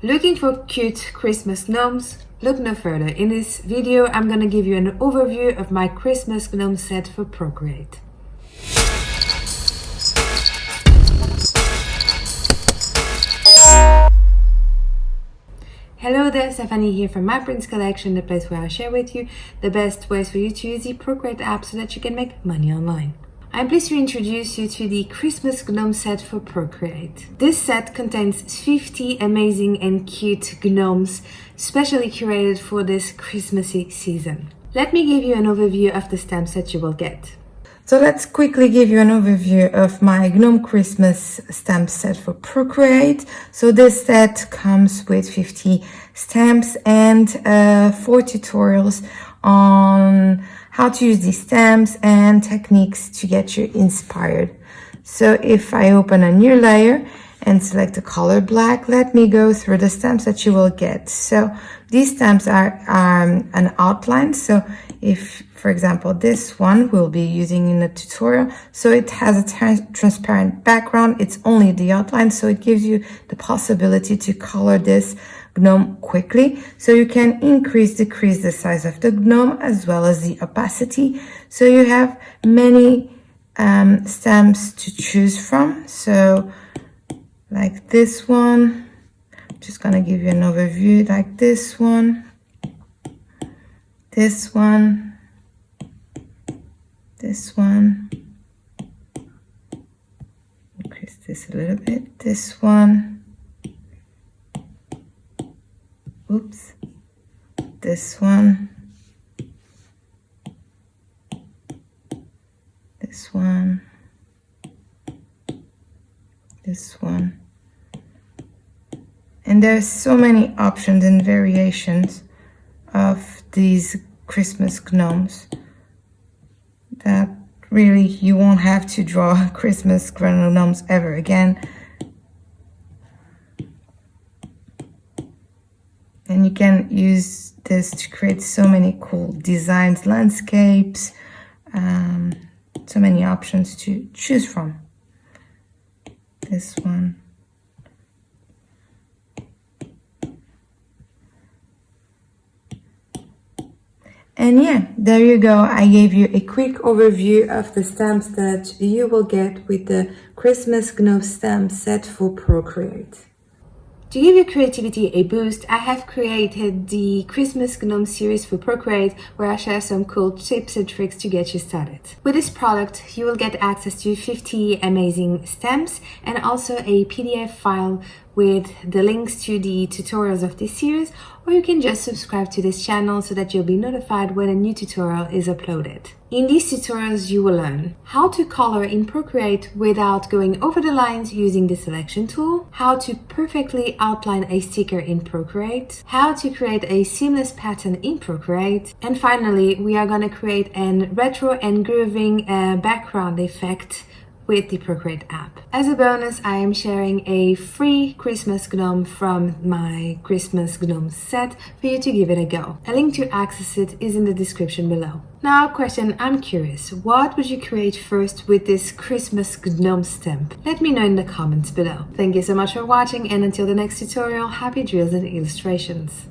Looking for cute Christmas gnomes? Look no further. In this video, I'm gonna give you an overview of my Christmas Gnome set for Procreate. Hello there, Stephanie here from My Prince Collection, the place where I share with you the best ways for you to use the Procreate app so that you can make money online. I'm pleased to introduce you to the Christmas Gnome Set for Procreate. This set contains 50 amazing and cute gnomes, specially curated for this Christmassy season. Let me give you an overview of the stamps that you will get. So let's quickly give you an overview of my Gnome Christmas stamp set for Procreate. So this set comes with 50 stamps and 4 tutorials on how to use these stamps and techniques to get you inspired. So if I open a new layer and select the color black, let me go through the stamps that you will get. So these stamps are an outline. So if, for example, this one we'll be using in the tutorial, so it has a transparent background, it's only the outline, so it gives you the possibility to color this gnome quickly. So you can decrease the size of the gnome as well as the opacity. So you have many stamps to choose from. So like this one, I'm just gonna give you an overview, like this one, this one, this one, increase this a little bit, this one, oops, this one, this one, this one. And there's so many options and variations of these Christmas gnomes that really you won't have to draw Christmas gnomes ever again. And you can use this to create so many cool designs, landscapes, so many options to choose from. This one. And yeah, there you go. I gave you a quick overview of the stamps that you will get with the Christmas Gnome stamp set for Procreate. To give your creativity a boost, I have created the Christmas Gnome series for Procreate, where I share some cool tips and tricks to get you started. With this product, you will get access to 50 amazing stamps and also a PDF file with the links to the tutorials of this series, or you can just subscribe to this channel so that you'll be notified when a new tutorial is uploaded. In these tutorials, you will learn how to color in Procreate without going over the lines using the selection tool, how to perfectly outline a sticker in Procreate, how to create a seamless pattern in Procreate, and finally, we are going to create a retro and grooving background effect with the Procreate app. As a bonus, I am sharing a free Christmas gnome from my Christmas Gnome set for you to give it a go. A link to access it is in the description below. Now, question, I'm curious, what would you create first with this Christmas gnome stamp? Let me know in the comments below. Thank you so much for watching, and until the next tutorial, happy drills and illustrations.